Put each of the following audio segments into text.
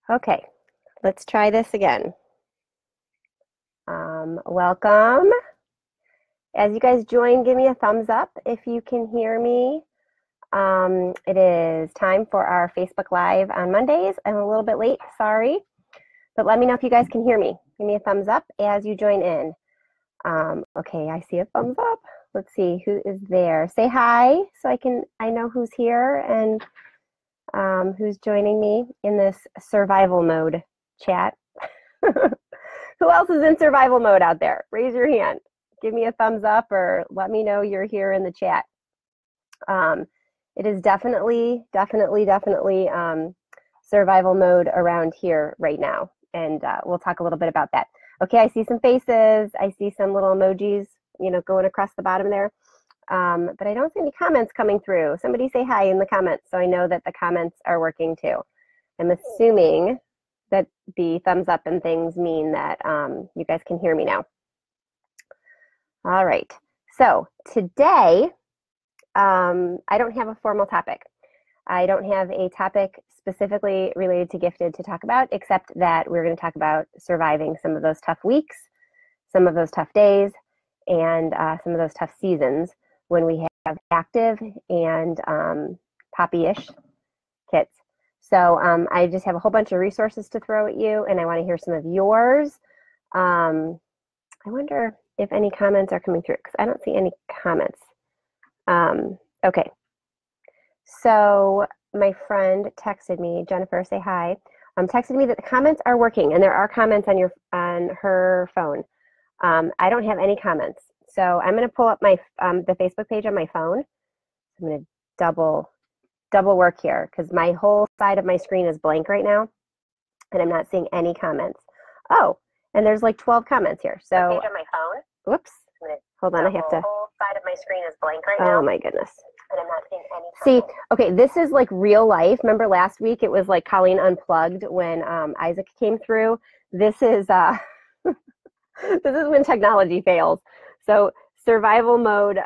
Okay, let's try this again. Welcome. As you guys join, give me a thumbs up if you can hear me. It is time for our Facebook Live on Mondays. I'm a little bit late, sorry, but let me know if you guys can hear me. Give me a thumbs up as you join in. Okay, I see a thumbs up. Let's see who is there. Say hi so I know who's here and who's joining me in this survival mode chat. Who else is in survival mode out there? Raise your hand. Give me a thumbs up or let me know you're here in the chat. It is definitely survival mode around here right now. And we'll talk a little bit about that. Okay, I see some faces. I see some little emojis, going across the bottom there. But I don't see any comments coming through. Somebody say hi in the comments so I know that the comments are working too. I'm assuming that the thumbs up and things mean that you guys can hear me now. All right, so today I don't have a formal topic. I don't have a topic specifically related to gifted to talk about, except that we're going to talk about surviving some of those tough weeks, some of those tough days, and some of those tough seasons when we have active and poppy-ish kids. So I just have a whole bunch of resources to throw at you, and I want to hear some of yours. I wonder if any comments are coming through, because I don't see any comments. Okay. So my friend texted me, Jennifer, say hi, texted me that the comments are working, and there are comments on her phone. I don't have any comments. So I'm going to pull up my the Facebook page on my phone. I'm going to double work here because my whole side of my screen is blank right now, and I'm not seeing any comments. Oh, and there's like 12 comments here. So page on my phone. Whoops. Hold on, I have to. The whole side of my screen is blank right now. Oh my goodness. And I'm not seeing any comments. See, okay, this is like real life. Remember last week it was like Colleen Unplugged when Isaac came through. This is this is when technology fails. So survival mode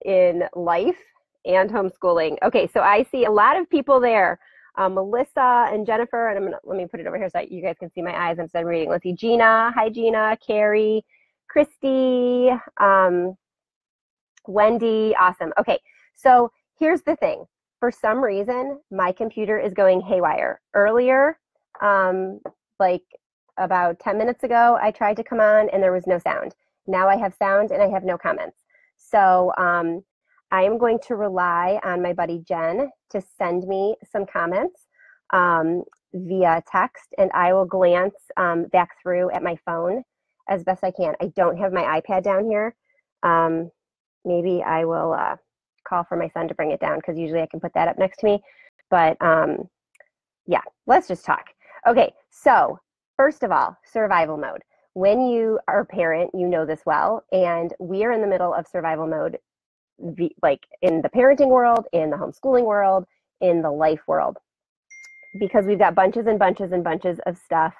in life and homeschooling. Okay, so I see a lot of people there. Melissa and Jennifer, and let me put it over here so you guys can see my eyes instead of reading. Let's see, Gina. Hi, Gina. Carrie, Christy, Wendy. Awesome. Okay, so here's the thing. For some reason, my computer is going haywire. Earlier, like about 10 minutes ago, I tried to come on and there was no sound. Now I have sound and I have no comments. So I am going to rely on my buddy Jen to send me some comments via text, and I will glance back through at my phone as best I can. I don't have my iPad down here. Maybe I will call for my son to bring it down because usually I can put that up next to me. But yeah, let's just talk. Okay, so first of all, survival mode. When you are a parent, you know this well, and we are in the middle of survival mode, like in the parenting world, in the homeschooling world, in the life world, because we've got bunches and bunches and bunches of stuff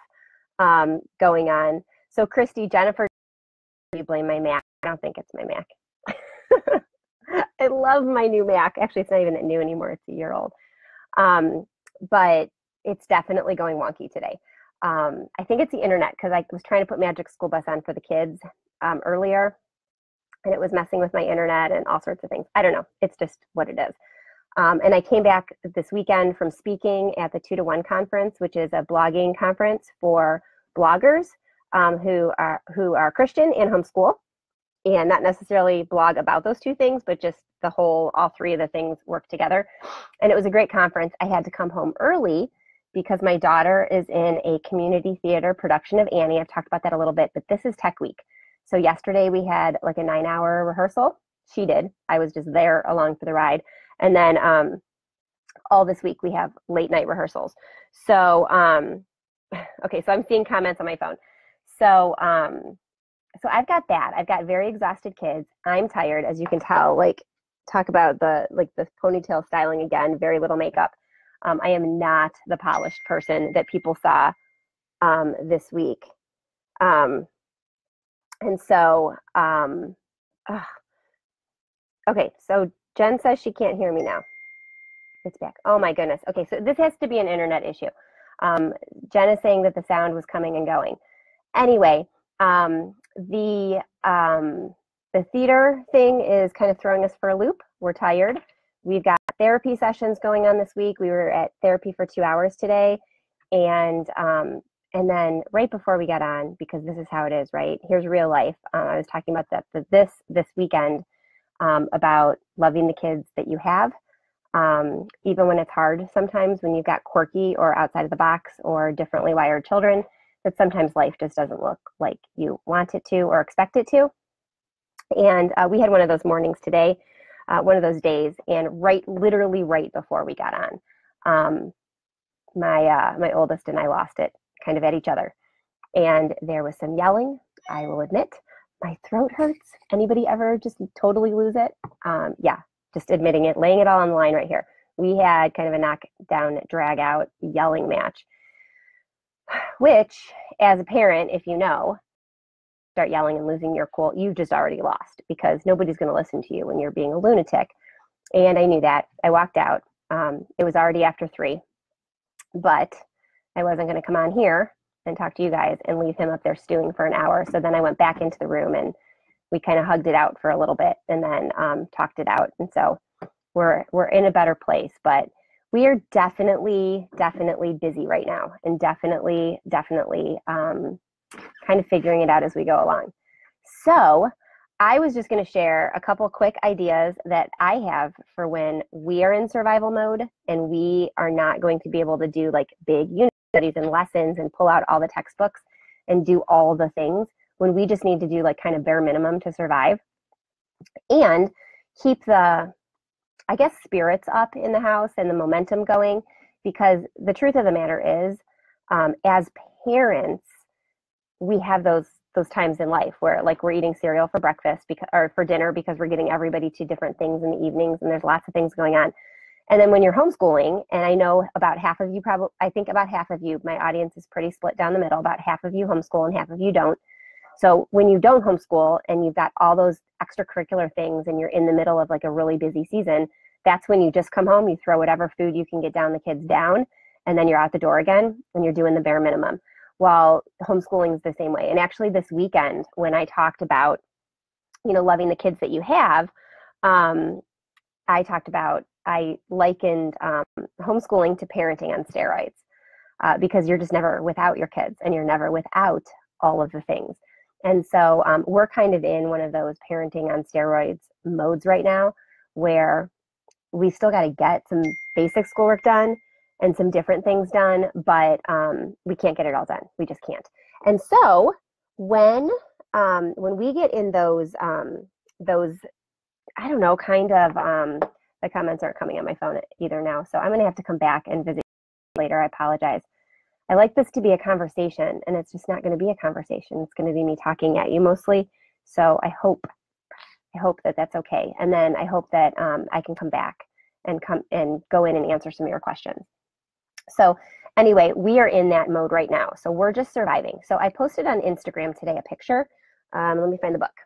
going on. So Christy, Jennifer, you blame my Mac. I don't think it's my Mac. I love my new Mac. Actually, it's not even that new anymore. It's a year old. But it's definitely going wonky today. I think it's the internet because I was trying to put Magic School Bus on for the kids earlier, and it was messing with my internet and all sorts of things. I don't know. It's just what it is. And I came back this weekend from speaking at the 2-to-1 conference, which is a blogging conference for bloggers who are Christian and homeschool, and not necessarily blog about those two things, but just all three of the things work together. And it was a great conference. I had to come home early because my daughter is in a community theater production of Annie. I've talked about that a little bit, but this is Tech Week. So yesterday we had like a 9-hour rehearsal. She did. I was just there along for the ride. And then all this week we have late night rehearsals. So, okay, so I'm seeing comments on my phone. So I've got that. I've got very exhausted kids. I'm tired, as you can tell. Like, talk about the ponytail styling again, very little makeup. I am not the polished person that people saw this week. And so, okay, so Jen says she can't hear me now. It's back. Oh my goodness. Okay, so this has to be an internet issue. Jen is saying that the sound was coming and going. Anyway, the theater thing is kind of throwing us for a loop. We're tired. We've got therapy sessions going on this week. We were at therapy for 2 hours today. And then right before we got on, because this is how it is, right? Here's real life. I was talking about this weekend about loving the kids that you have. Even when it's hard sometimes, when you've got quirky or outside of the box or differently wired children, that sometimes life just doesn't look like you want it to or expect it to. And we had one of those mornings today, one of those days, and literally right before we got on, my oldest and I lost it kind of at each other. And there was some yelling, I will admit. My throat hurts. Anybody ever just totally lose it? Yeah, just admitting it, laying it all on the line right here. We had kind of a knockdown, drag out yelling match, which as a parent, if you know, start yelling and losing your cool, you just already lost because nobody's going to listen to you when you're being a lunatic. And I knew that. I walked out. It was already after 3, but I wasn't going to come on here and talk to you guys and leave him up there stewing for an hour. So then I went back into the room and we kind of hugged it out for a little bit and then talked it out. And so we're in a better place, but we are definitely busy right now and definitely kind of figuring it out as we go along. So I was just going to share a couple quick ideas that I have for when we are in survival mode and we are not going to be able to do like big unit studies and lessons and pull out all the textbooks and do all the things, when we just need to do like kind of bare minimum to survive and keep the, I guess, spirits up in the house and the momentum going. Because the truth of the matter is, as parents, we have those times in life where like we're eating cereal for breakfast or for dinner because we're getting everybody to different things in the evenings and there's lots of things going on. And then when you're homeschooling, and I know about half of you I think about half of you, my audience is pretty split down the middle, about half of you homeschool and half of you don't. So when you don't homeschool and you've got all those extracurricular things and you're in the middle of like a really busy season, that's when you just come home, you throw whatever food you can get down the kids down, and then you're out the door again and you're doing the bare minimum. While homeschooling is the same way. And actually this weekend, when I talked about, loving the kids that you have, I likened homeschooling to parenting on steroids because you're just never without your kids and you're never without all of the things. And so we're kind of in one of those parenting on steroids modes right now where we still got to get some basic schoolwork done and some different things done, but we can't get it all done. We just can't. And so when we get in those, I don't know, kind of, the comments aren't coming on my phone either now. So I'm going to have to come back and visit later. I apologize. I like this to be a conversation, and it's just not going to be a conversation. It's going to be me talking at you mostly. So I hope that that's okay. And then I hope that I can come back and go in and answer some of your questions. So anyway, we are in that mode right now. So we're just surviving. So I posted on Instagram today a picture. Let me find the book.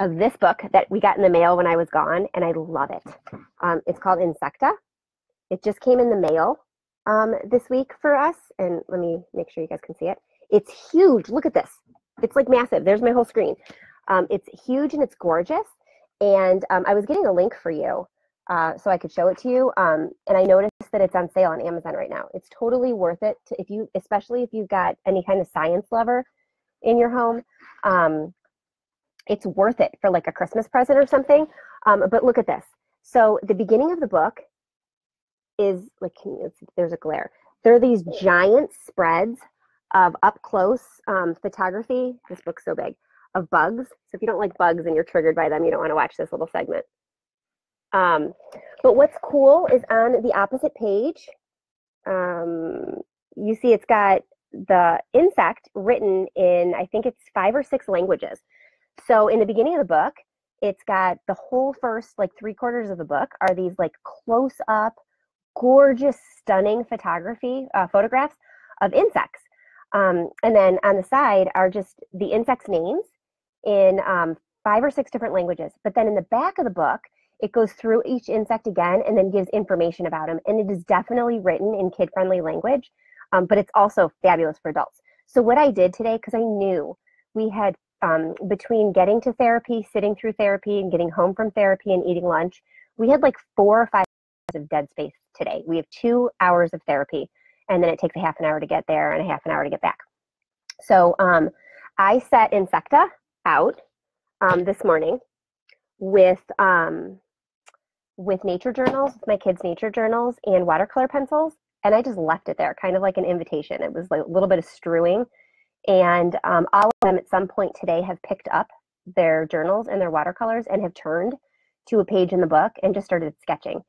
Of this book that we got in the mail when I was gone, and I love it. It's called Insecta. It just came in the mail this week for us, and let me make sure you guys can see it. It's huge. Look at this. It's like massive. There's my whole screen. It's huge and it's gorgeous, and I was getting a link for you so I could show it to you, and I noticed that it's on sale on Amazon right now. It's totally worth it especially if you've got any kind of science lover in your home. It's worth it for like a Christmas present or something. But look at this. So the beginning of the book is like, there's a glare. There are these giant spreads of up close photography. This book's so big, of bugs. So if you don't like bugs and you're triggered by them, you don't want to watch this little segment. But what's cool is on the opposite page, you see it's got the insect written in, I think it's 5 or 6 languages. So in the beginning of the book, it's got the whole first like 3/4 of the book are these like close up, gorgeous, stunning photographs of insects. And then on the side are just the insects' names in 5 or 6 different languages. But then in the back of the book It goes through each insect again and then gives information about them. And it is definitely written in kid-friendly language, but it's also fabulous for adults. So what I did today, because I knew we had, between getting to therapy, sitting through therapy, and getting home from therapy and eating lunch, we had like 4 or 5 hours of dead space today. We have 2 hours of therapy, and then it takes a half an hour to get there and a half an hour to get back. So I set Insecta out this morning with nature journals, my kids' nature journals, and watercolor pencils, and I just left it there, kind of like an invitation. It was like a little bit of strewing, and all of them at some point today have picked up their journals and their watercolors and have turned to a page in the book and just started sketching.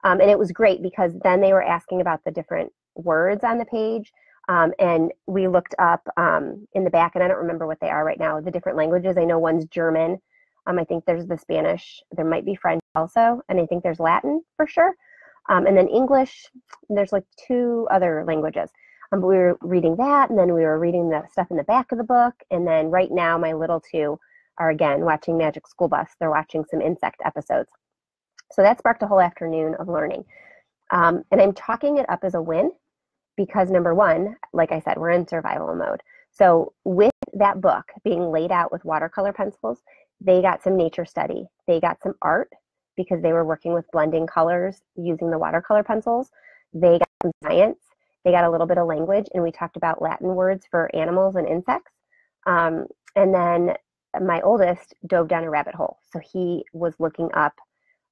And it was great because then they were asking about the different words on the page, and we looked up in the back, and I don't remember what they are right now, the different languages. I know one's German. I think there's the Spanish. There might be French also, and I think there's Latin for sure. And then English. And there's like 2 other languages. But we were reading that, and then we were reading the stuff in the back of the book. And then right now, my little 2 are again watching Magic School Bus. They're watching some insect episodes. So that sparked a whole afternoon of learning. And I'm chalking it up as a win because number 1, like I said, we're in survival mode. So with that book being laid out with watercolor pencils, they got some nature study. They got some art because they were working with blending colors using the watercolor pencils. They got some science. They got a little bit of language, and we talked about Latin words for animals and insects. And then my oldest dove down a rabbit hole. So he was looking up,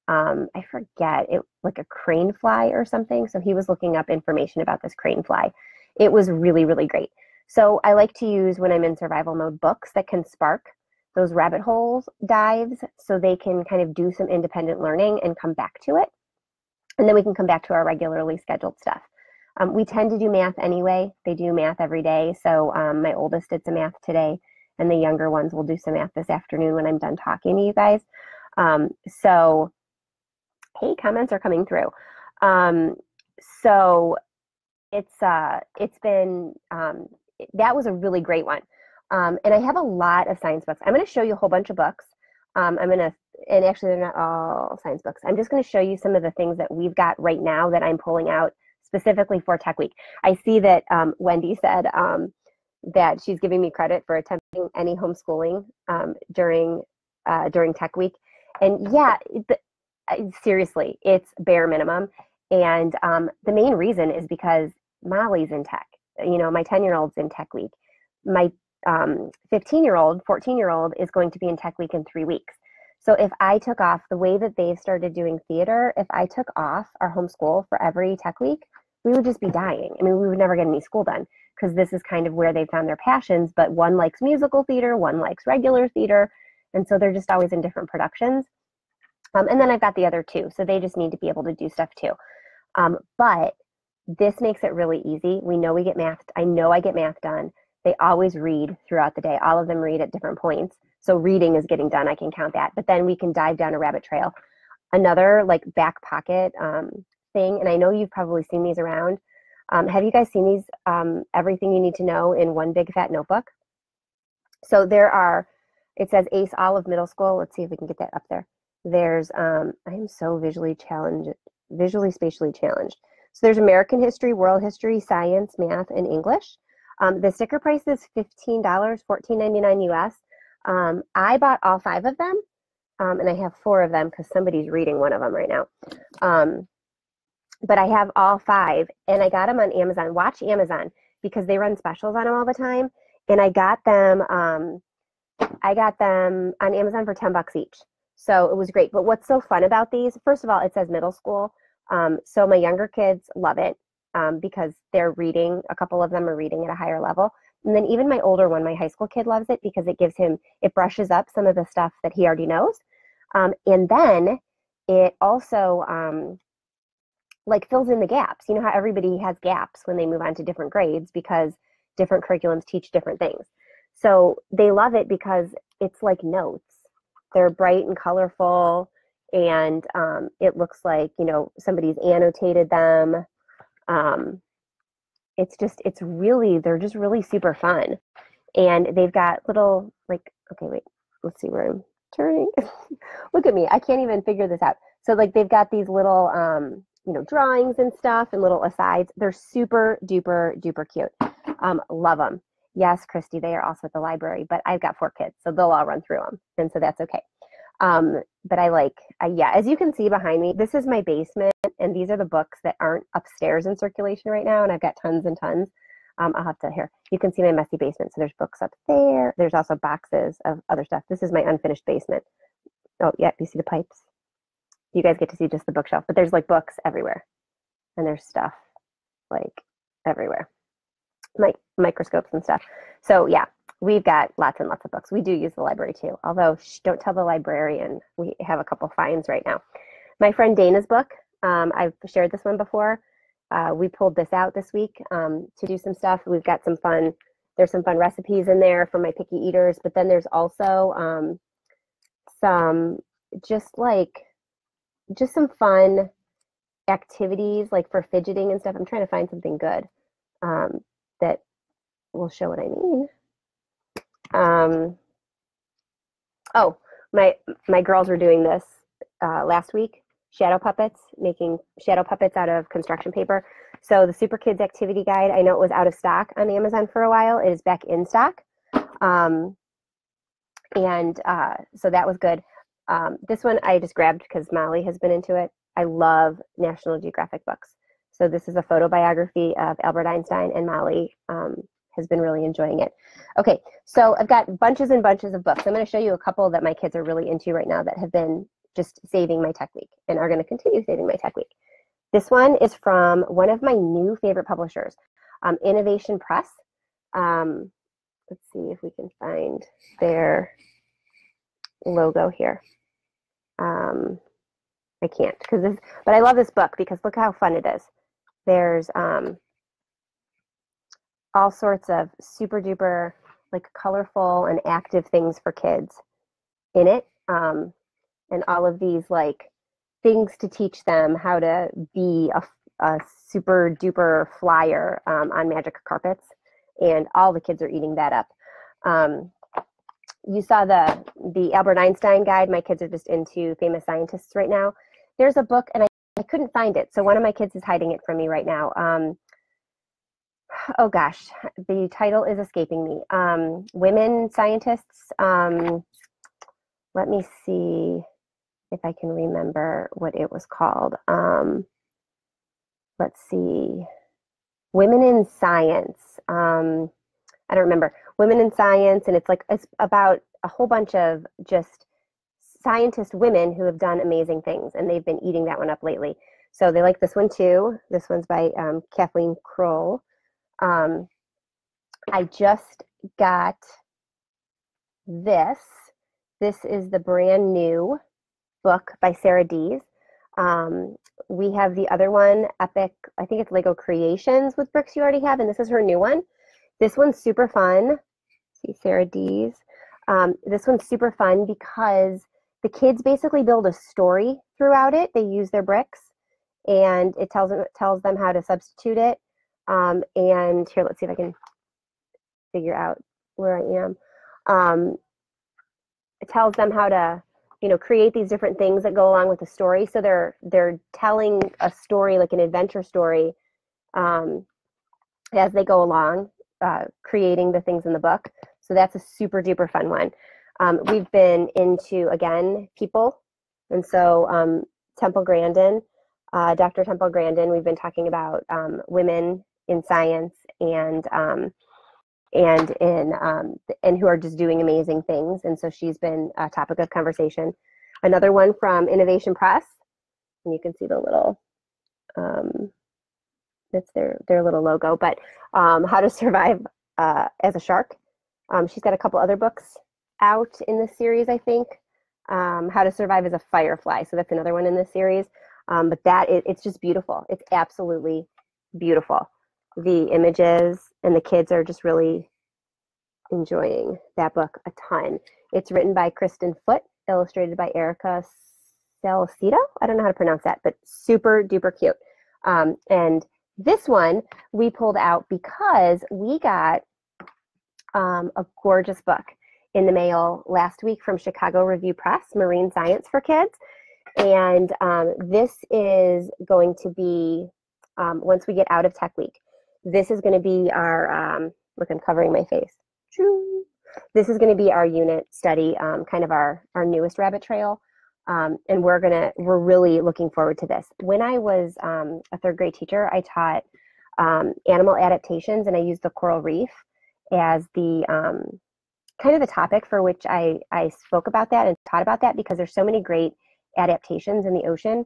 I forget, it like a crane fly or something. So he was looking up information about this crane fly. It was really, really great. So I like to use, when I'm in survival mode, books that can spark those rabbit holes dives so they can kind of do some independent learning and come back to it. And then we can come back to our regularly scheduled stuff. We tend to do math anyway. They do math every day. So my oldest did some math today, and the younger ones will do some math this afternoon when I'm done talking to you guys. So, hey, comments are coming through. So it's been, that was a really great one. And I have a lot of science books. I'm going to show you a whole bunch of books. And actually they're not all science books. I'm just going to show you some of the things that we've got right now that I'm pulling out specifically for Tech Week. I see that Wendy said that she's giving me credit for attempting any homeschooling during Tech Week. And yeah, seriously, it's bare minimum. And the main reason is because Molly's in tech. You know, my 10-year-old's in Tech Week. My 15-year-old, 14-year-old is going to be in Tech Week in 3 weeks. So if I took off the way that they've started doing theater, if I took off our homeschool for every Tech Week, we would just be dying. I mean, we would never get any school done because this is kind of where they found their passions, but one likes musical theater, one likes regular theater, and so they're just always in different productions. And then I've got the other 2, so they just need to be able to do stuff too. But this makes it really easy. We know we get math. I know I get math done. They always read throughout the day. All of them read at different points. So reading is getting done. I can count that. But then we can dive down a rabbit trail. Another like back pocket thing, and I know you've probably seen these around. Have you guys seen these, everything you need to know in one big fat notebook? So there are, it says Ace Olive Middle School. Let's see if we can get that up there. There's, I am so visually spatially challenged. So there's American history, world history, science, math, and English. The sticker price is $15, $14.99 US. I bought all 5 of them, and I have 4 of them because somebody's reading one of them right now. But I have all 5, and I got them on Amazon. Watch Amazon because they run specials on them all the time. And I got them on Amazon for $10 each. So it was great. But what's so fun about these? First of all, it says middle school. So my younger kids love it because they're reading. A couple of them are reading at a higher level. And then even my older one, my high school kid, loves it because it brushes up some of the stuff that he already knows. And then it also like fills in the gaps. You know how everybody has gaps when they move on to different grades because different curriculums teach different things. So they love it because it's like notes. They're bright and colorful, and it looks like, you know, somebody's annotated them. They're just really super fun. And they've got little, like, okay, wait, let's see where I'm turning. Look at me. I can't even figure this out. So like they've got these little, drawings and stuff and little asides. They're super duper duper cute. Love them. Yes, Christy, they are also at the library, but I've got 4 kids, so they'll all run through them, and so that's okay. But yeah, as you can see behind me, this is my basement, and these are the books that aren't upstairs in circulation right now, and I've got tons and tons. I'll have to, here, you can see my messy basement. So there's books up there. There's also boxes of other stuff. This is my unfinished basement. Oh, yeah, you see the pipes? You guys get to see just the bookshelf, but there's like books everywhere, and there's stuff like everywhere, like microscopes and stuff. So yeah, we've got lots and lots of books. We do use the library too, although don't tell the librarian. We have a couple fines right now. My friend Dana's book, I've shared this one before. We pulled this out this week to do some stuff. We've got some fun, there's some fun recipes in there for my picky eaters, but then there's also some just some fun activities like for fidgeting and stuff. I'm trying to find something good that will show what I mean. Oh, my girls were doing this last week, shadow puppets, making shadow puppets out of construction paper. So the Super Kids activity guide, I know it was out of stock on Amazon for a while. It is back in stock. So that was good. This one I just grabbed because Molly has been into it. I love National Geographic books. So this is a photobiography of Albert Einstein, and Molly has been really enjoying it. Okay, so I've got bunches and bunches of books. I'm going to show you a couple that my kids are really into right now that have been just saving my tech week and are going to continue saving my tech week. This one is from one of my new favorite publishers, Innovation Press. Let's see if we can find their logo here. I can't but I love this book because look how fun it is. There's all sorts of super duper like colorful and active things for kids in it, and all of these like things to teach them how to be a super duper flyer on magic carpets, and all the kids are eating that up. You saw the Albert Einstein guide. My kids are just into famous scientists right now. There's a book, and I couldn't find it, so one of my kids is hiding it from me right now. Oh gosh, the title is escaping me. Women scientists. Let me see if I can remember what it was called. Let's see. Women in Science. I don't remember. Women in Science, and it's about a whole bunch of just scientist women who have done amazing things, and they've been eating that one up lately. So they like this one too. This one's by Kathleen Kroll. I just got this. This is the brand new book by Sarah Dees. We have the other one, Epic, I think it's Lego Creations with bricks you already have, and this is her new one. This one's super fun. See Sarah Dees. This one's super fun because the kids basically build a story throughout it. They use their bricks, and it tells them how to substitute it. And here, let's see if I can figure out where I am. It tells them how to, create these different things that go along with the story. So they're telling a story, like an adventure story, as they go along, creating the things in the book. So that's a super duper fun one. We've been into, again, people. And so Temple Grandin, Dr. Temple Grandin, we've been talking about women in science and who are just doing amazing things. And so she's been a topic of conversation. Another one from Innovation Press, and you can see the little, it's their little logo, but How to Survive as a Shark. She's got a couple other books out in this series, I think. How to Survive as a Firefly. So that's another one in this series. But it's just beautiful. It's absolutely beautiful. The images and the kids are just really enjoying that book a ton. It's written by Kristen Foote, illustrated by Erica Salcedo. I don't know how to pronounce that, but super duper cute. And this one we pulled out because we got a gorgeous book in the mail last week from Chicago Review Press, Marine Science for Kids. And this is going to be, once we get out of Tech Week, this is going to be our, look, I'm covering my face. This is going to be our unit study, kind of our newest rabbit trail. And we're really looking forward to this. When I was a third grade teacher, I taught animal adaptations, and I used the coral reef as the kind of the topic for which I spoke about that and taught about that, because there's so many great adaptations in the ocean.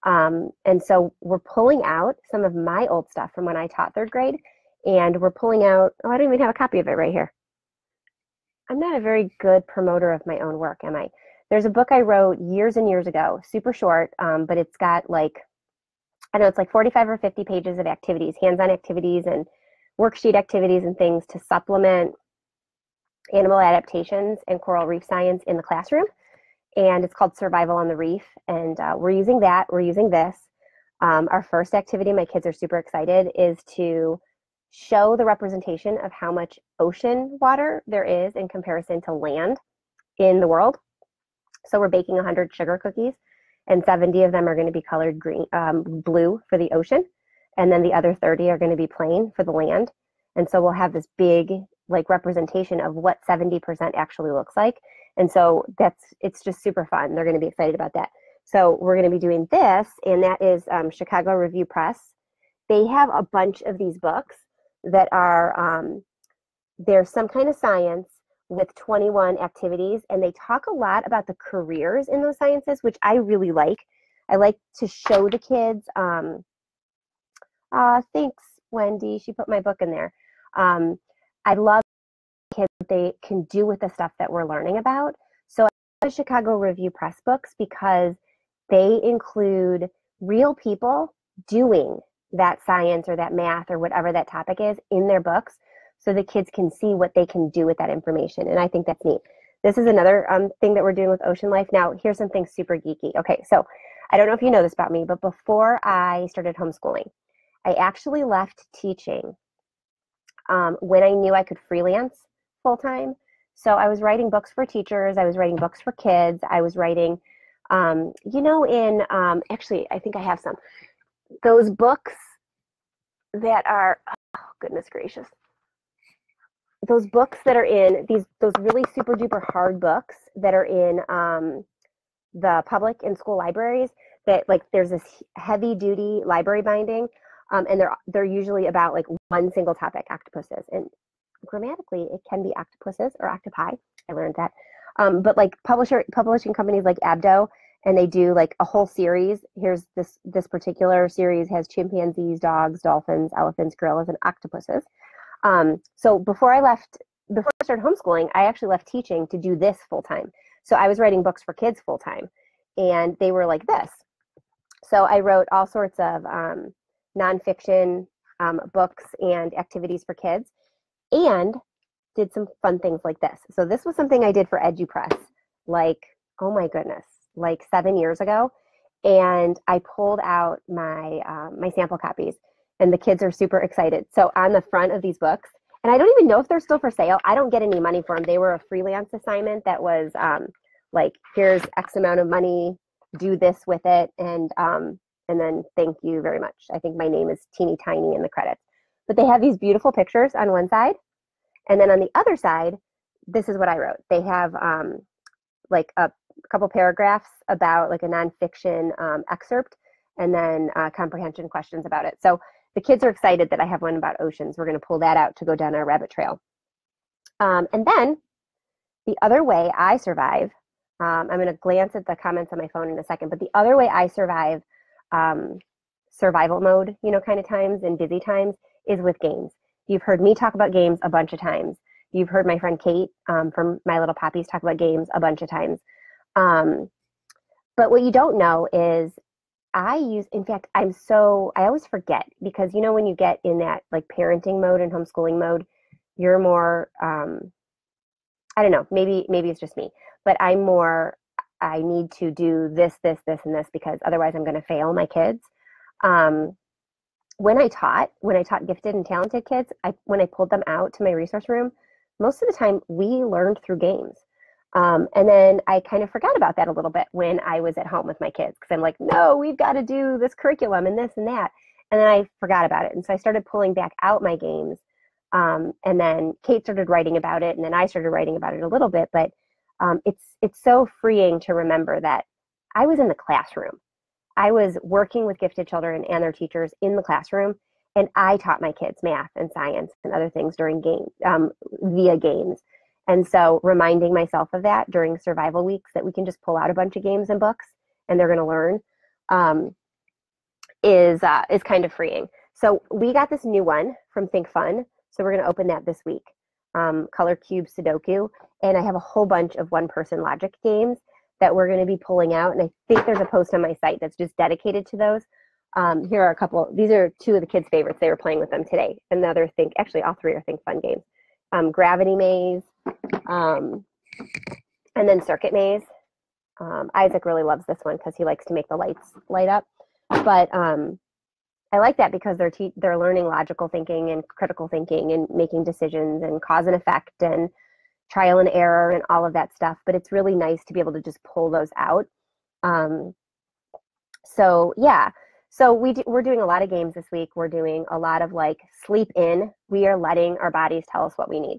And so we're pulling out some of my old stuff from when I taught third grade, and we're pulling out, oh, I don't even have a copy of it right here. I'm not a very good promoter of my own work, am I? There's a book I wrote years and years ago, super short, but it's got like, I don't know, it's like 45 or 50 pages of activities, hands-on activities and worksheet activities and things to supplement animal adaptations and coral reef science in the classroom. And it's called Survival on the Reef. And we're using that. We're using this. Our first activity, my kids are super excited, is to show the representation of how much ocean water there is in comparison to land in the world. So we're baking 100 sugar cookies, and 70 of them are going to be colored green, blue for the ocean. And then the other 30 are going to be plain for the land. And so we'll have this big like representation of what 70% actually looks like. And so it's just super fun. They're going to be excited about that. So we're going to be doing this, and that is Chicago Review Press. They have a bunch of these books that are, there's some kind of science with 21 activities, and they talk a lot about the careers in those sciences, which I really like. I like to show the kids, thanks, Wendy, she put my book in there. I love kids what they can do with the stuff that we're learning about. So I love Chicago Review Press books because they include real people doing that science or that math or whatever that topic is in their books, so the kids can see what they can do with that information. And I think that's neat. This is another thing that we're doing with Ocean Life. Now, here's something super geeky. Okay, so I don't know if you know this about me, but before I started homeschooling, I actually left teaching when I knew I could freelance full-time. So I was writing books for teachers. I was writing books for kids. I was writing, actually, I think I have some. Those books that are, oh, goodness gracious. Those books that are in those really super duper hard books that are in the public and school libraries, that like there's this heavy duty library binding, and they're usually about like one single topic, octopuses. And grammatically, it can be octopuses or octopi. I learned that. But like publishing companies like Abdo, and they do like a whole series. Here's this particular series has chimpanzees, dogs, dolphins, elephants, gorillas, and octopuses. So before I started homeschooling, I actually left teaching to do this full time. So I was writing books for kids full time, and they were like this. So I wrote all sorts of nonfiction books and activities for kids, and did some fun things like this. So this was something I did for EduPress, like, oh my goodness, like 7 years ago. And I pulled out my my sample copies, and the kids are super excited. So on the front of these books, and I don't even know if they're still for sale. I don't get any money for them. They were a freelance assignment that was like, here's X amount of money, do this with it, and then thank you very much. I think my name is teeny tiny in the credits. But they have these beautiful pictures on one side, and then on the other side, this is what I wrote. They have like a couple paragraphs about like a nonfiction excerpt, and then comprehension questions about it. So the kids are excited that I have one about oceans. We're going to pull that out to go down our rabbit trail. And then the other way I survive, I'm going to glance at the comments on my phone in a second, but the other way I survive survival mode, kind of times and busy times, is with games. You've heard me talk about games a bunch of times. You've heard my friend Kate from My Little Poppies talk about games a bunch of times. But what you don't know is I always forget, because when you get in that like parenting mode and homeschooling mode, you're more, I don't know, maybe it's just me, but I need to do this, and this, because otherwise I'm going to fail my kids. When I taught gifted and talented kids, when I pulled them out to my resource room, most of the time we learned through games. And then I kind of forgot about that a little bit when I was at home with my kids because I'm like, no, we've got to do this curriculum and this and that. And then I forgot about it. And so I started pulling back out my games. And then Kate started writing about it, and then I started writing about it a little bit. But it's so freeing to remember that I was in the classroom. I was working with gifted children and their teachers in the classroom, and I taught my kids math and science and other things during via games. And so reminding myself of that during survival weeks, that we can just pull out a bunch of games and books and they're going to learn, is kind of freeing. So we got this new one from Think Fun. So we're going to open that this week. Color Cube Sudoku. And I have a whole bunch of one-person logic games that we're going to be pulling out. And I think there's a post on my site that's just dedicated to those. Here are a couple. These are two of the kids' favorites. They were playing with them today. Another actually all three are Think Fun games. Gravity Maze, and then Circuit Maze. Isaac really loves this one because he likes to make the lights light up. But I like that because they're learning logical thinking and critical thinking and making decisions and cause and effect and trial and error and all of that stuff. But it's really nice to be able to just pull those out. So yeah, so we're doing a lot of games this week. We're doing a lot of like sleep in. We are letting our bodies tell us what we need.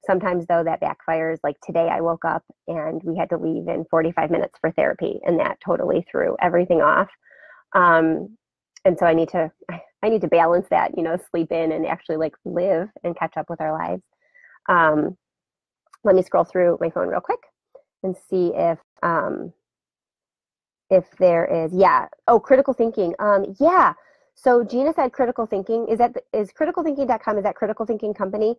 Sometimes though that backfires. Like today I woke up and we had to leave in 45 minutes for therapy, and that totally threw everything off. And so I need to balance that, sleep in and actually like live and catch up with our lives. Let me scroll through my phone real quick and see if there is, critical thinking. Yeah. So Gina said critical thinking is criticalthinking.com. Is that critical thinking company?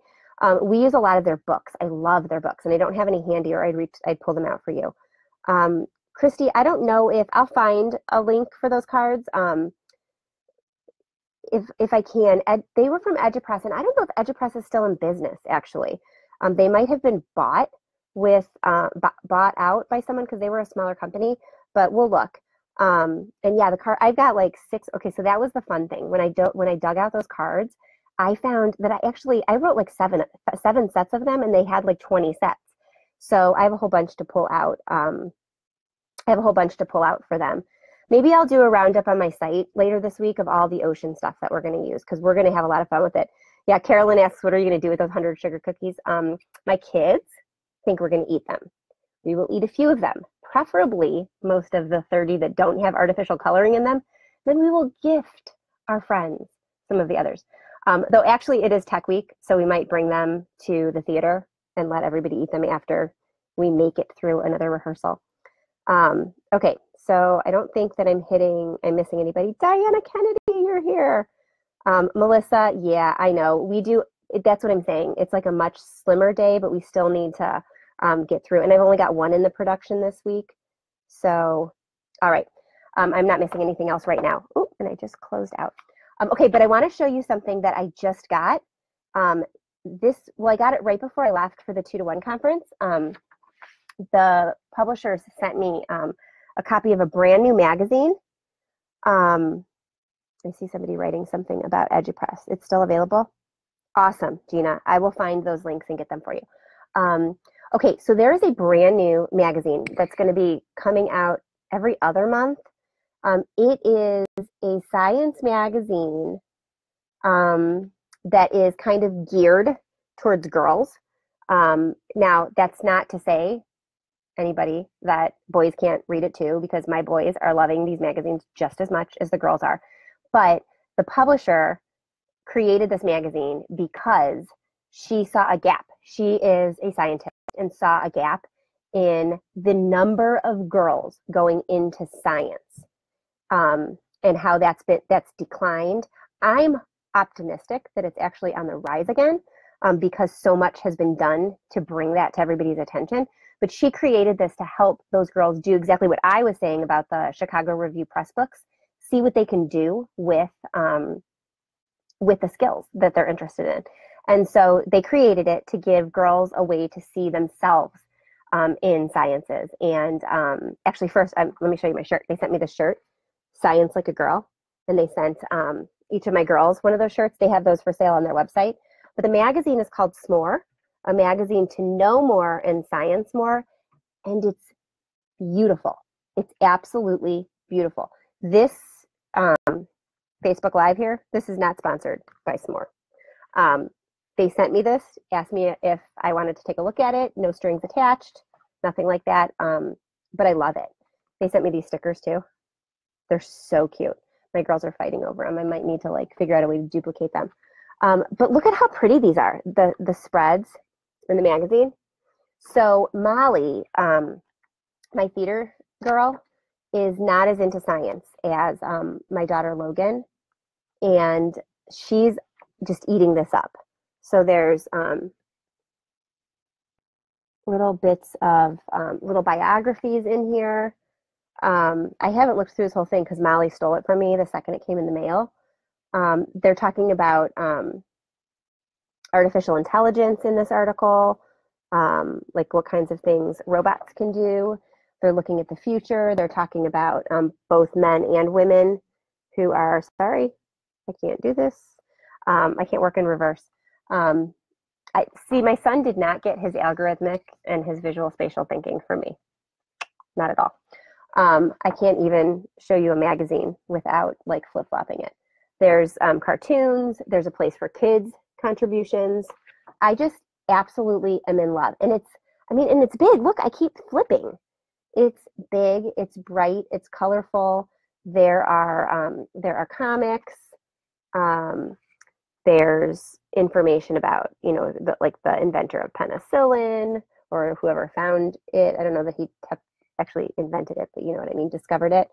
We use a lot of their books. I love their books, and I don't have any handy, or I'd pull them out for you. Christy, I don't know if I'll find a link for those cards. If I can. They were from EduPress, and I don't know if EduPress is still in business, actually. They might have been bought out by someone because they were a smaller company, but we'll look. And yeah, the card, I've got like 6. Okay, so that was the fun thing. When I dug out those cards, I found that I wrote like seven sets of them, and they had like 20 sets. So I have a whole bunch to pull out. For them. Maybe I'll do a roundup on my site later this week of all the ocean stuff that we're going to use, because we're going to have a lot of fun with it. Yeah, Carolyn asks, what are you going to do with those 100 sugar cookies? My kids think we're going to eat them. We will eat a few of them, preferably most of the 30 that don't have artificial coloring in them. Then we will gift our friends some of the others. Though actually it is Tech Week, so we might bring them to the theater and let everybody eat them after we make it through another rehearsal. Okay, so I don't think that I'm missing anybody. Diana Kennedy, you're here. Melissa, yeah, I know. We do, that's what I'm saying. It's like a much slimmer day, but we still need to get through. And I've only got one in the production this week. So, all right. I'm not missing anything else right now. Oh, and I just closed out. Okay, but I want to show you something that I just got. I got it right before I left for the 2-to-1 conference. The publishers sent me a copy of a brand new magazine. I see somebody writing something about EduPress. It's still available? Awesome, Gina. I will find those links and get them for you. Okay, so there is a brand new magazine that's going to be coming out every other month. It is a science magazine that is kind of geared towards girls. Now, that's not to say anybody that boys can't read it too, because my boys are loving these magazines just as much as the girls are. But the publisher created this magazine because she saw a gap. She is a scientist and saw a gap in the number of girls going into science, and how that's declined. I'm optimistic that it's actually on the rise again, because so much has been done to bring that to everybody's attention. But she created this to help those girls do exactly what I was saying about the Chicago Review Press books, see what they can do with the skills that they're interested in. And so they created it to give girls a way to see themselves in sciences. And actually first, let me show you my shirt. They sent me this shirt, Science Like a Girl. And they sent each of my girls one of those shirts. They have those for sale on their website. But the magazine is called S'more. a magazine to know more and science more, and it's beautiful. It's absolutely beautiful. This Facebook Live here, this is not sponsored by S'more. They sent me this, asked me if I wanted to take a look at it, no strings attached, nothing like that, but I love it. They sent me these stickers too. They're so cute. My girls are fighting over them. I might need to like figure out a way to duplicate them. But look at how pretty these are, the spreads in the magazine. So Molly, my theater girl, is not as into science as my daughter Logan, and she's just eating this up. So there's little bits of little biographies in here. I haven't looked through this whole thing because Molly stole it from me the second it came in the mail. They're talking about artificial intelligence in this article, like what kinds of things robots can do. They're looking at the future. They're talking about both men and women who are, sorry, I can't do this. I can't work in reverse. I see, my son did not get his algorithmic and his visual spatial thinking from me. Not at all. I can't even show you a magazine without like flip-flopping it. There's cartoons. There's a place for kids contributions. I just absolutely am in love. And it's, I mean, and it's big. Look, I keep flipping. It's big. It's bright. It's colorful. There are comics. There's information about, you know, like the inventor of penicillin or whoever found it. I don't know that he actually invented it, but you know what I mean, discovered it.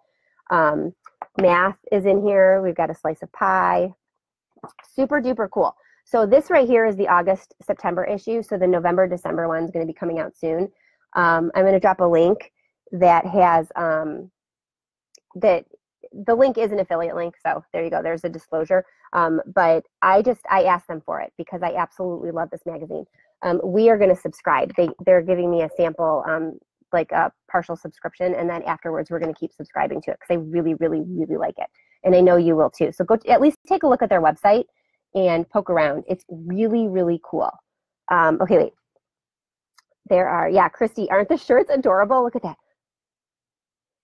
Math is in here. We've got a slice of pie. Super duper cool. So this right here is the August-September issue. So the November-December one is going to be coming out soon. I'm going to drop a link that has that the link is an affiliate link. So there you go. There's a disclosure. But I asked them for it because I absolutely love this magazine. We are going to subscribe. They're giving me a sample, like a partial subscription. And then afterwards, we're going to keep subscribing to it because I really, really, really like it. And I know you will too. So go at least take a look at their website and poke around. It's really, really cool. Okay, wait. There are, yeah, Christy, aren't the shirts adorable? Look at that.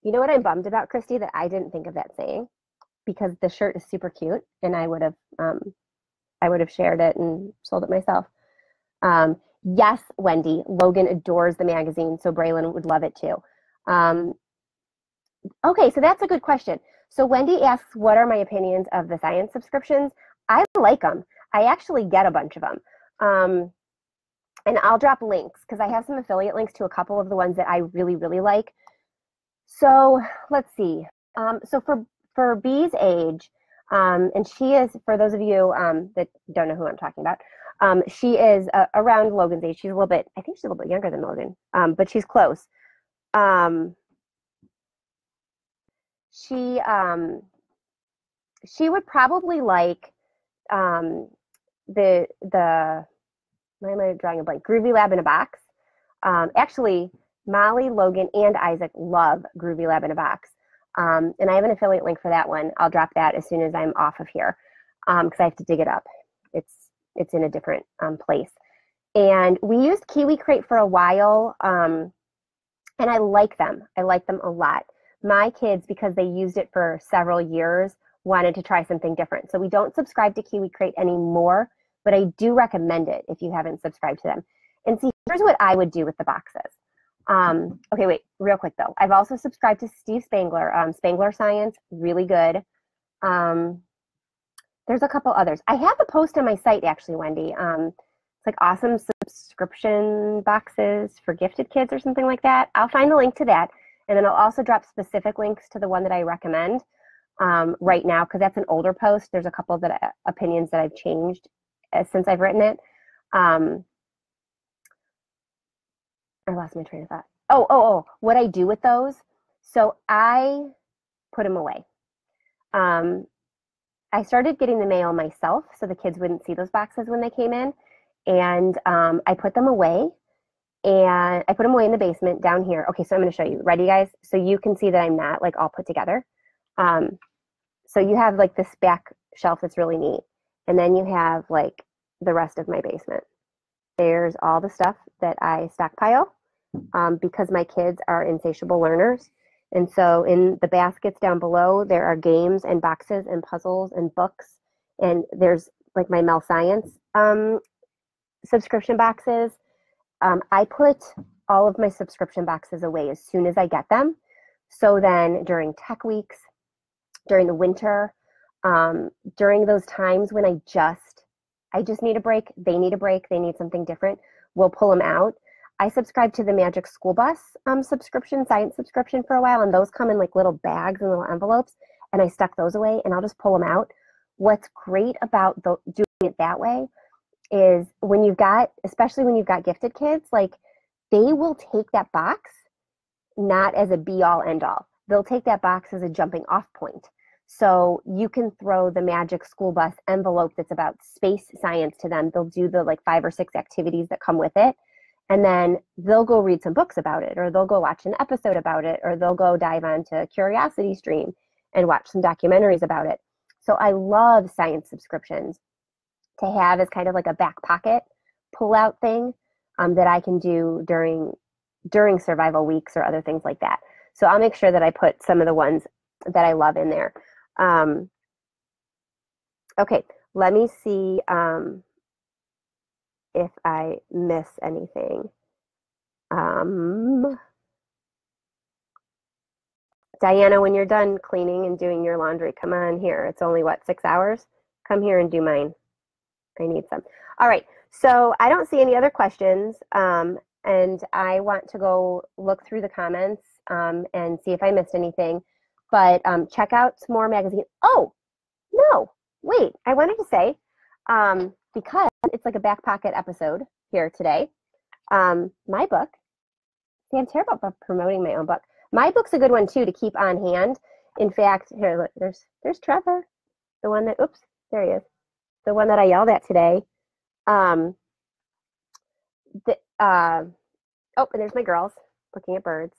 You know what I'm bummed about, Christy, that I didn't think of that saying? Because the shirt is super cute and I would have shared it and sold it myself. Yes, Wendy, Logan adores the magazine, so Braylon would love it too. Okay, so that's a good question. So Wendy asks, what are my opinions of the science subscriptions? I like them. I actually get a bunch of them. And I'll drop links because I have some affiliate links to a couple of the ones that I really, really like. So let's see. So for Bee's age, and she is, for those of you that don't know who I'm talking about, she is around Logan's age. She's a little bit, I think she's a little bit younger than Logan, but she's close. She would probably like the why am I drawing a blank? Groovy Lab in a Box. Actually, Molly, Logan, and Isaac love Groovy Lab in a Box. And I have an affiliate link for that one. I'll drop that as soon as I'm off of here because I have to dig it up. It's in a different place. And we used Kiwi Crate for a while, and I like them. I like them a lot. My kids, because they used it for several years, wanted to try something different. So we don't subscribe to Kiwi Crate anymore, but I do recommend it if you haven't subscribed to them. And see, here's what I would do with the boxes. Okay, wait, real quick though. I've also subscribed to Steve Spangler, Spangler Science, really good. There's a couple others. I have a post on my site actually, Wendy. It's like awesome subscription boxes for gifted kids or something like that. I'll find the link to that. And then I'll also drop specific links to the one that I recommend right now, because that's an older post. There's a couple that opinions that I've changed since I've written it. I lost my train of thought. Oh, what I do with those. So I put them away. I started getting the mail myself so the kids wouldn't see those boxes when they came in. And I put them away. And I put them away in the basement down here. Okay, so I'm going to show you. Ready, guys? So you can see that I'm not like all put together. So you have like this back shelf that's really neat. And then you have like the rest of my basement. there's all the stuff that I stockpile because my kids are insatiable learners. And so in the baskets down below, there are games and boxes and puzzles and books. And there's like my Mel Science subscription boxes. I put all of my subscription boxes away as soon as I get them. So then during tech weeks, during the winter, during those times when I just need a break, they need something different, we'll pull them out. I subscribed to the Magic School Bus subscription, science subscription for a while, and those come in like little bags and little envelopes, and I stuck those away, and I'll just pull them out. What's great about doing it that way is especially when you've got gifted kids, like they will take that box not as a be-all, end-all. They'll take that box as a jumping off point. So you can throw the Magic School Bus envelope that's about space science to them. They'll do the like 5 or 6 activities that come with it. And then they'll go read some books about it, or they'll go watch an episode about it, or they'll go dive onto Curiosity Stream and watch some documentaries about it. So I love science subscriptions to have as kind of like a back pocket pull-out thing that I can do during survival weeks or other things like that. So I'll make sure that I put some of the ones that I love in there. Okay, let me see if I miss anything. Diana, when you're done cleaning and doing your laundry, come on here. It's only, what, 6 hours? Come here and do mine. I need some. All right, so I don't see any other questions, and I want to go look through the comments and see if I missed anything. But check out some more magazines. Oh, no, wait, I wanted to say, because it's like a back pocket episode here today, my book, see, I'm terrible about promoting my own book. My book's a good one too to keep on hand. In fact, here, look, there's Trevor, the one that, oops, there he is, the one that I yelled at today. Oh, and there's my girls looking at birds.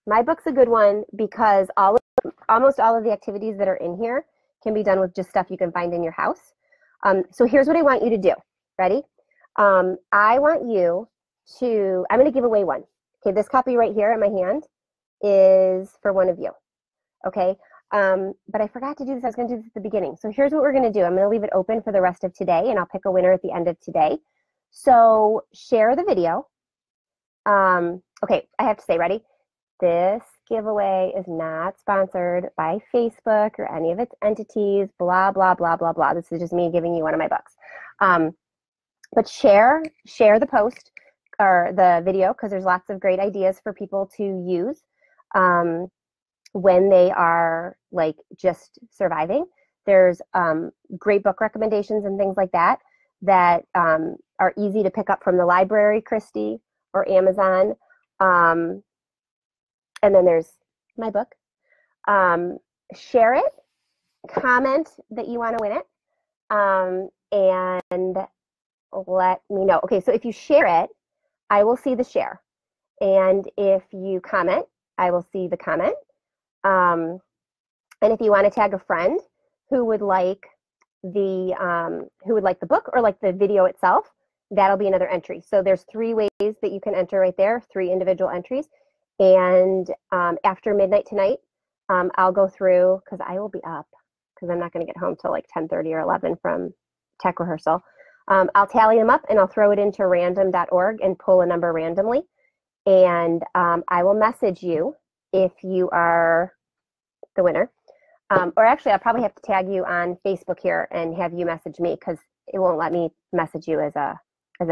My book's a good one because almost all of the activities that are in here can be done with just stuff you can find in your house. So here's what I want you to do. Ready? I want you to, I'm going to give away one. Okay, this copy right here in my hand is for one of you. Okay, but I forgot to do this. I was going to do this at the beginning. So here's what we're going to do. I'm going to leave it open for the rest of today, and I'll pick a winner at the end of today. So share the video. Okay, I have to say, ready? This giveaway is not sponsored by Facebook or any of its entities, blah, blah, blah, blah, blah. This is just me giving you one of my books. But share the post or the video, because there's lots of great ideas for people to use when they are like just surviving. There's great book recommendations and things like that that are easy to pick up from the library, Christy, or Amazon. And then there's my book. Share it, comment that you want to win it, and let me know. Okay, so if you share it, I will see the share. And if you comment, I will see the comment. And if you want to tag a friend who would like the book or like the video itself, that'll be another entry. So there's 3 ways that you can enter right there, 3 individual entries. And after midnight tonight, I'll go through, because I will be up, because I'm not going to get home till like 10:30 or 11 from tech rehearsal. I'll tally them up and I'll throw it into random.org and pull a number randomly. And I will message you if you are the winner. Or actually, I'll probably have to tag you on Facebook here and have you message me, because it won't let me message you as a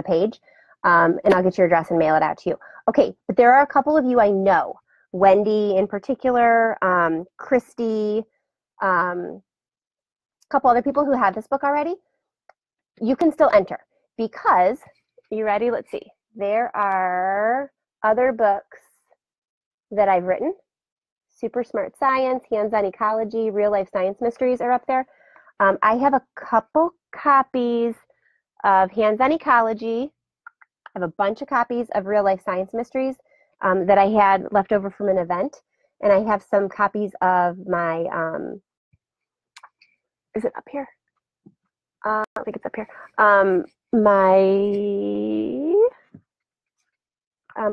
page. And I'll get your address and mail it out to you. Okay, but there are a couple of you I know, Wendy in particular, Christy, a couple other people who have this book already. You can still enter because, you ready? Let's see. There are other books that I've written. Super Smart Science, Hands-on Ecology, Real Life Science Mysteries are up there. I have a couple copies of Hands-on Ecology. I have a bunch of copies of Real Life Science Mysteries that I had left over from an event. And I have some copies of my, is it up here? I don't think it's up here. my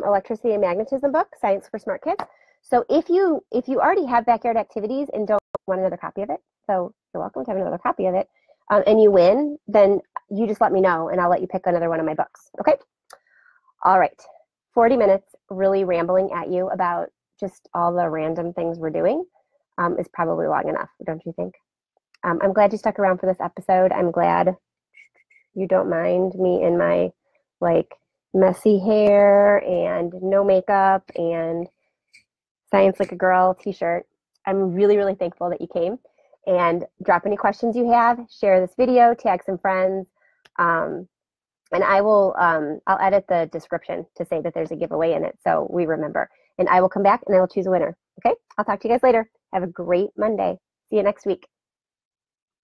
electricity and magnetism book, Science for Smart Kids. So if you already have backyard activities and don't want another copy of it, so you're welcome to have another copy of it, and you win, then you just let me know and I'll let you pick another one of my books. Okay? All right. 40 minutes really rambling at you about just all the random things we're doing is probably long enough, don't you think? I'm glad you stuck around for this episode. I'm glad you don't mind me in my like messy hair and no makeup and Science Like a Girl t-shirt. I'm really, really thankful that you came. And drop any questions you have, share this video, tag some friends, and I will, I'll edit the description to say that there's a giveaway in it so we remember. And I will come back and I will choose a winner. Okay? I'll talk to you guys later. Have a great Monday. See you next week.